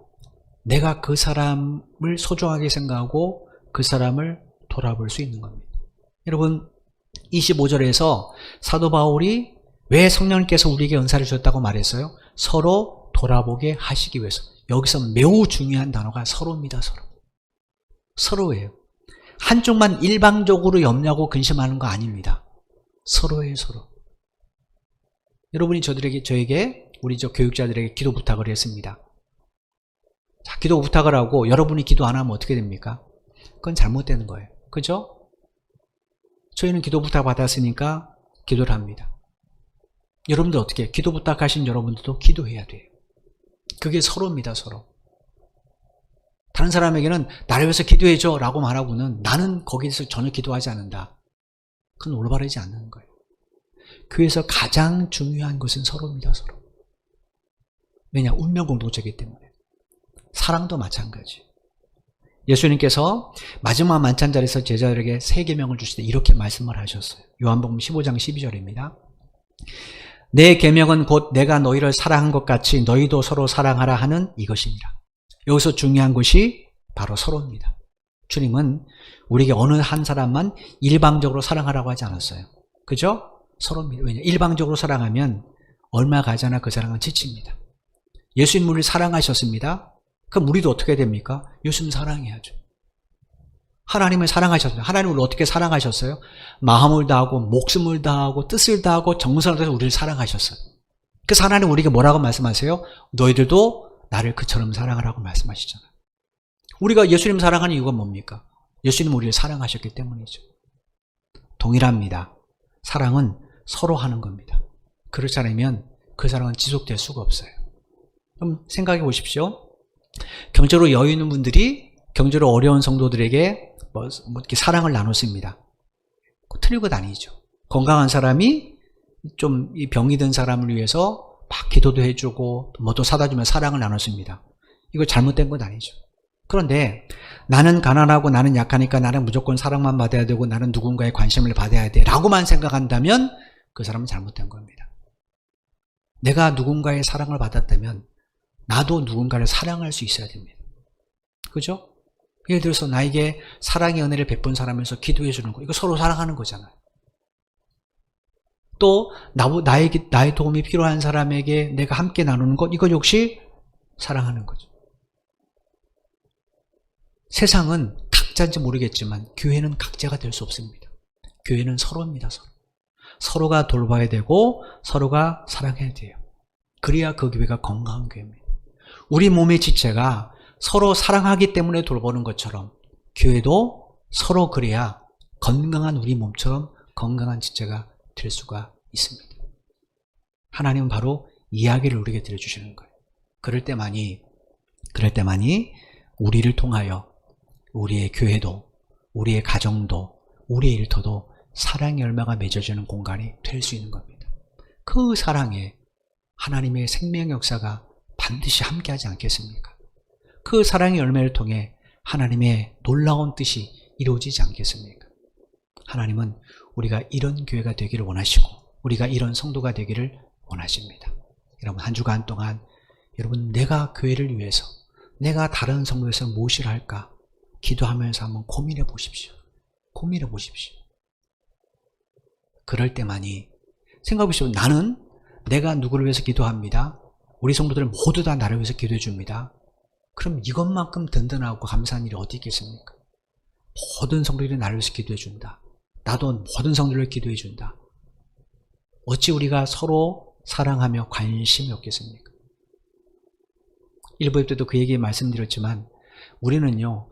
Speaker 1: 내가 그 사람을 소중하게 생각하고 그 사람을 돌아볼 수 있는 겁니다. 여러분 25절에서 사도 바울이 왜 성령님께서 우리에게 은사를 주셨다고 말했어요? 서로 돌아보게 하시기 위해서. 여기서 매우 중요한 단어가 서로입니다. 서로예요. 한쪽만 일방적으로 염려하고 근심하는 거 아닙니다. 서로예요. 서로. 여러분이 저에게 우리 교육자들에게 기도 부탁을 했습니다. 자, 기도 부탁을 하고 여러분이 기도 안 하면 어떻게 됩니까? 그건 잘못되는 거예요. 그죠? 저희는 기도 부탁 받았으니까 기도를 합니다. 여러분들 어떻게 기도 부탁하신 여러분들도 기도해야 돼요. 그게 서로입니다. 서로. 다른 사람에게는 나를 위해서 기도해줘 라고 말하고는 나는 거기서 전혀 기도하지 않는다. 그건 올바르지 않는 거예요. 교회에서 가장 중요한 것은 서로입니다. 서로. 왜냐? 운명 공동체이기 때문에. 사랑도 마찬가지. 예수님께서 마지막 만찬자리에서 제자들에게 세 계명을 주실 때 이렇게 말씀을 하셨어요. 요한복음 15장 12절입니다. 내 계명은 곧 내가 너희를 사랑한 것 같이 너희도 서로 사랑하라 하는 이것이니라. 여기서 중요한 것이 바로 서로입니다. 주님은 우리에게 어느 한 사람만 일방적으로 사랑하라고 하지 않았어요. 그죠? 서로입니다. 왜냐? 일방적으로 사랑하면 얼마 가지 않아 그 사랑은 지칩니다. 예수님 우리를 사랑하셨습니다. 그럼 우리도 어떻게 됩니까? 예수님 사랑해야죠. 하나님을 사랑하셨어요. 하나님을 어떻게 사랑하셨어요? 마음을 다하고 목숨을 다하고 뜻을 다하고 정성을 다해서 우리를 사랑하셨어요. 그래서 하나님 우리에게 뭐라고 말씀하세요? 너희들도 나를 그처럼 사랑하라고 말씀하시잖아요. 우리가 예수님 사랑하는 이유가 뭡니까? 예수님 우리를 사랑하셨기 때문이죠. 동일합니다. 사랑은 서로 하는 겁니다. 그렇지 않으면 그 사랑은 지속될 수가 없어요. 그럼 생각해 보십시오. 경제로 여유 있는 분들이 경제로 어려운 성도들에게 이렇게 사랑을 나눴습니다. 틀린 것 아니죠. 건강한 사람이 좀 병이 든 사람을 위해서 막 기도도 해주고 뭐도 사다 주면 사랑을 나눴습니다. 이거 잘못된 건 아니죠. 그런데 나는 가난하고 나는 약하니까 나는 무조건 사랑만 받아야 되고 나는 누군가의 관심을 받아야 돼 라고만 생각한다면 그 사람은 잘못된 겁니다. 내가 누군가의 사랑을 받았다면 나도 누군가를 사랑할 수 있어야 됩니다. 그죠? 예를 들어서 나에게 사랑의 은혜를 베푼 사람에서 기도해 주는 거, 이거 서로 사랑하는 거잖아요. 또 나의 도움이 필요한 사람에게 내가 함께 나누는 것, 이거 역시 사랑하는 거죠. 세상은 각자인지 모르겠지만 교회는 각자가 될 수 없습니다. 교회는 서로입니다. 서로가 돌봐야 되고 서로가 사랑해야 돼요. 그래야 그 교회가 건강한 교회입니다. 우리 몸의 지체가 서로 사랑하기 때문에 돌보는 것처럼 교회도 서로 그래야 건강한 우리 몸처럼 건강한 지체가 될 수가 있습니다. 하나님은 바로 이야기를 우리에게 들려주시는 거예요. 그럴 때만이 우리를 통하여 우리의 교회도, 우리의 가정도, 우리의 일터도 사랑의 열매가 맺어지는 공간이 될 수 있는 겁니다. 그 사랑에 하나님의 생명 역사가 반드시 함께하지 않겠습니까? 그 사랑의 열매를 통해 하나님의 놀라운 뜻이 이루어지지 않겠습니까? 하나님은 우리가 이런 교회가 되기를 원하시고 우리가 이런 성도가 되기를 원하십니다. 여러분, 한 주간 동안 여러분, 내가 교회를 위해서, 내가 다른 성도에서 무엇을 할까 기도하면서 한번 고민해 보십시오. 고민해 보십시오. 그럴 때만이 생각해 보십시오. 나는 내가 누구를 위해서 기도합니다. 우리 성도들은 모두 다 나를 위해서 기도해 줍니다. 그럼 이것만큼 든든하고 감사한 일이 어디 있겠습니까? 모든 성도들이 나를 위해서 기도해 준다. 나도 모든 성도들을 기도해 준다. 어찌 우리가 서로 사랑하며 관심이 없겠습니까? 일부 때도 그 얘기 말씀드렸지만 우리는요,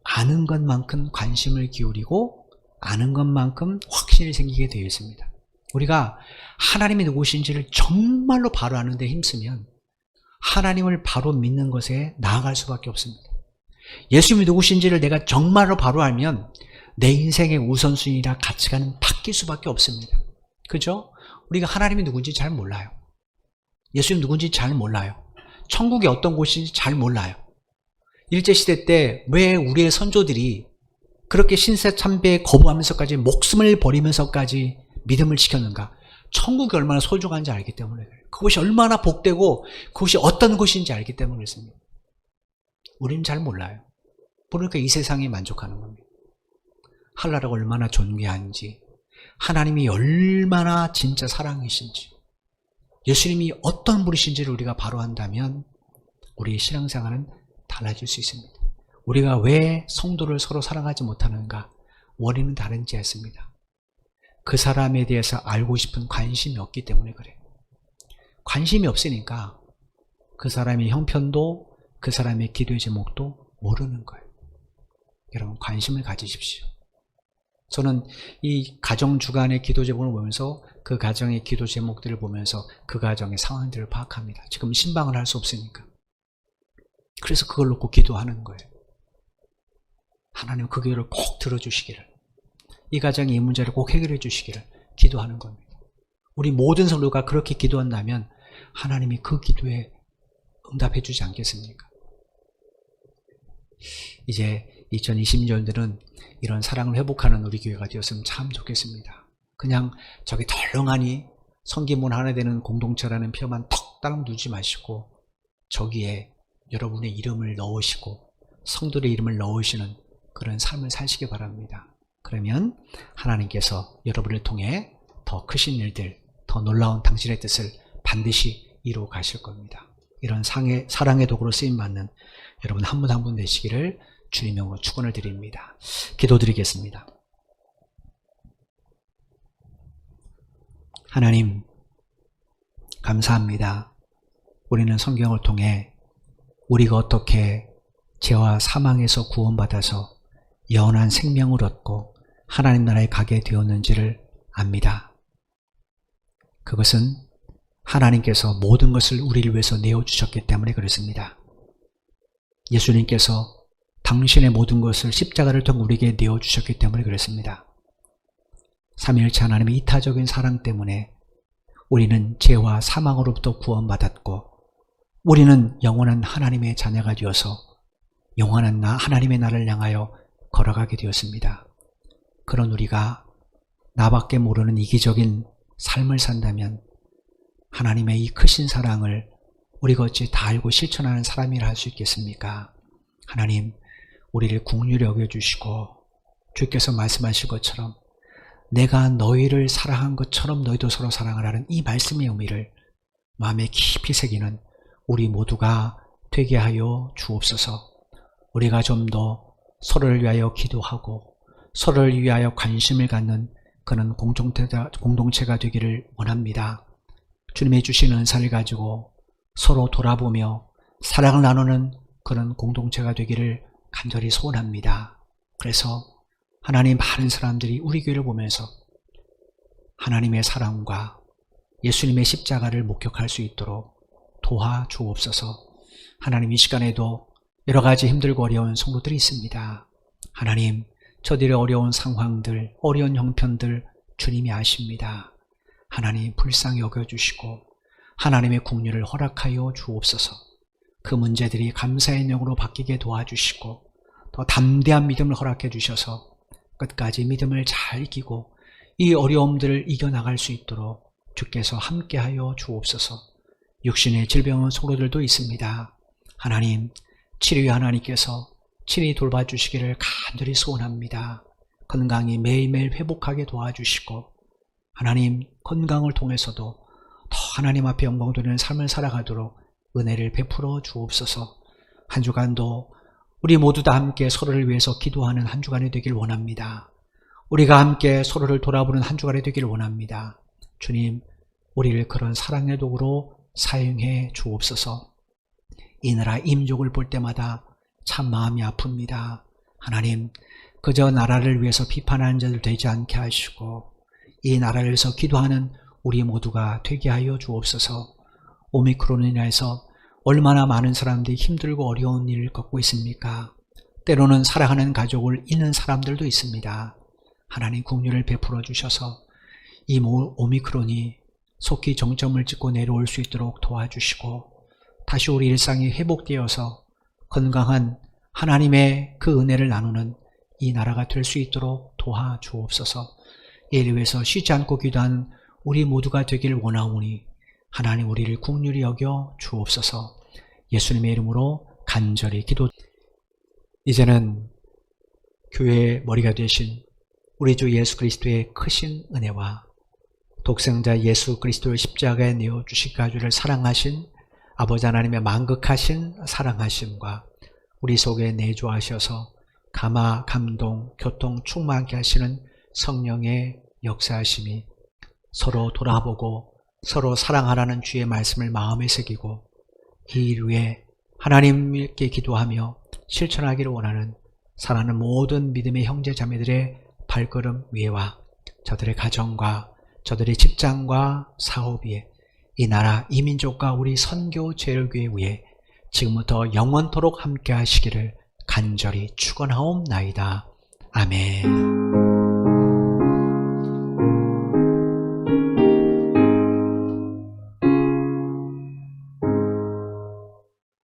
Speaker 1: 아는 것만큼 관심을 기울이고 아는 것만큼 확신이 생기게 되어 있습니다. 우리가 하나님이 누구신지를 정말로 바로 아는 데 힘쓰면 하나님을 바로 믿는 것에 나아갈 수밖에 없습니다. 예수님이 누구신지를 내가 정말로 바로 알면 내 인생의 우선순위나 가치관은 바뀔 수밖에 없습니다. 그죠? 우리가 하나님이 누군지 잘 몰라요. 예수님 누군지 잘 몰라요. 천국이 어떤 곳인지 잘 몰라요. 일제시대 때 왜 우리의 선조들이 그렇게 신세 참배에 거부하면서까지 목숨을 버리면서까지 믿음을 지켰는가? 천국이 얼마나 소중한지 알기 때문에 그래요. 그곳이 얼마나 복되고 그곳이 어떤 곳인지 알기 때문에 그렇습니다. 우리는 잘 몰라요. 그러니까 이 세상에 만족하는 겁니다. 하나라가 얼마나 존귀한지, 하나님이 얼마나 진짜 사랑이신지, 예수님이 어떤 분이신지를 우리가 바로 안다면 우리의 신앙생활은 달라질 수 있습니다. 우리가 왜 성도를 서로 사랑하지 못하는가? 원인은 다른지 않습니다. 그 사람에 대해서 알고 싶은 관심이 없기 때문에 그래요. 관심이 없으니까 그 사람의 형편도 그 사람의 기도의 제목도 모르는 거예요. 여러분, 관심을 가지십시오. 저는 이 가정 주간의 기도 제목을 보면서 그 가정의 기도 제목들을 보면서 그 가정의 상황들을 파악합니다. 지금 신방을 할 수 없으니까. 그래서 그걸 놓고 기도하는 거예요. 하나님 그 기도를 꼭 들어주시기를, 이 가정의 이 문제를 꼭 해결해 주시기를 기도하는 겁니다. 우리 모든 성도가 그렇게 기도한다면 하나님이 그 기도에 응답해 주지 않겠습니까? 이제 2020년들은 이런 사랑을 회복하는 우리 교회가 되었으면 참 좋겠습니다. 그냥 저기 덜렁하니 성기문 하나 되는 공동체라는 표만 턱 따랑 두지 마시고 저기에 여러분의 이름을 넣으시고 성도의 이름을 넣으시는 그런 삶을 사시기 바랍니다. 그러면 하나님께서 여러분을 통해 더 크신 일들, 더 놀라운 당신의 뜻을 반드시 이루어 가실 겁니다. 이런 사랑의 도구로 쓰임받는 여러분 한 분 한 분 되시기를 주님의 이름으로 축원을 드립니다. 기도드리겠습니다. 하나님, 감사합니다. 우리는 성경을 통해 우리가 어떻게 죄와 사망에서 구원받아서 영원한 생명을 얻고 하나님 나라에 가게 되었는지를 압니다. 그것은 하나님께서 모든 것을 우리를 위해서 내어주셨기 때문에 그렇습니다. 예수님께서 당신의 모든 것을 십자가를 통해 우리에게 내어주셨기 때문에 그렇습니다. 삼위일체 하나님의 이타적인 사랑 때문에 우리는 죄와 사망으로부터 구원받았고 우리는 영원한 하나님의 자녀가 되어서 영원한 하나님의 나라를 향하여 걸어가게 되었습니다. 그런 우리가 나밖에 모르는 이기적인 삶을 산다면 하나님의 이 크신 사랑을 우리가 어찌 다 알고 실천하는 사람이라 할 수 있겠습니까? 하나님, 우리를 긍휼히 여겨주시고 주께서 말씀하실 것처럼 내가 너희를 사랑한 것처럼 너희도 서로 사랑하라는 이 말씀의 의미를 마음에 깊이 새기는 우리 모두가 되게 하여 주옵소서. 우리가 좀 더 서로를 위하여 기도하고 서로를 위하여 관심을 갖는 그런 공동체가 되기를 원합니다. 주님의 주신 은사를 가지고 서로 돌아보며 사랑을 나누는 그런 공동체가 되기를 간절히 소원합니다. 그래서 하나님, 많은 사람들이 우리 교회를 보면서 하나님의 사랑과 예수님의 십자가를 목격할 수 있도록 도와주옵소서. 하나님, 이 시간에도 여러 가지 힘들고 어려운 성도들이 있습니다. 하나님, 저들의 어려운 상황들, 어려운 형편들 주님이 아십니다. 하나님, 불쌍히 여겨주시고 하나님의 긍휼을 허락하여 주옵소서. 그 문제들이 감사의 영으로 바뀌게 도와주시고 더 담대한 믿음을 허락해 주셔서 끝까지 믿음을 잘 이기고 이 어려움들을 이겨나갈 수 있도록 주께서 함께하여 주옵소서. 육신의 질병은 성도들도 있습니다. 하나님, 치료의 하나님께서 친히 돌봐주시기를 간절히 소원합니다. 건강이 매일매일 회복하게 도와주시고 하나님, 건강을 통해서도 더 하나님 앞에 영광 돌리는 삶을 살아가도록 은혜를 베풀어 주옵소서. 한 주간도 우리 모두 다 함께 서로를 위해서 기도하는 한 주간이 되길 원합니다. 우리가 함께 서로를 돌아보는 한 주간이 되길 원합니다. 주님, 우리를 그런 사랑의 도구로 사용해 주옵소서. 이 나라 임족을 볼 때마다 참 마음이 아픕니다. 하나님, 그저 나라를 위해서 비판하는 자들 되지 않게 하시고 이 나라를 위해서 기도하는 우리 모두가 되게 하여 주옵소서. 오미크론으로 인해서 얼마나 많은 사람들이 힘들고 어려운 일을 겪고 있습니까? 때로는 사랑하는 가족을 잃는 사람들도 있습니다. 하나님, 긍휼을 베풀어 주셔서 이 오미크론이 속히 정점을 찍고 내려올 수 있도록 도와주시고 다시 우리 일상이 회복되어서 건강한 하나님의 그 은혜를 나누는 이 나라가 될 수 있도록 도와주옵소서. 이를 위해서 쉬지 않고 기도하는 우리 모두가 되기를 원하오니 하나님, 우리를 긍휼히 여겨 주옵소서. 예수님의 이름으로 간절히 기도. 이제는 교회의 머리가 되신 우리 주 예수 그리스도의 크신 은혜와 독생자 예수 그리스도를 십자가에 내어 주신 가주를 사랑하신 아버지 하나님의 만극하신 사랑하심과 우리 속에 내주하셔서 감화, 감동, 교통 충만하게 하시는 성령의 역사하심이 서로 돌아보고 서로 사랑하라는 주의 말씀을 마음에 새기고 이 일 위에 하나님께 기도하며 실천하기를 원하는 사랑하는 모든 믿음의 형제 자매들의 발걸음 위에와 저들의 가정과 저들의 직장과 사업 위에 이 나라 이 민족과 우리 선교 제일교회 위에 지금부터 영원토록 함께 하시기를 간절히 축원하옵나이다. 아멘.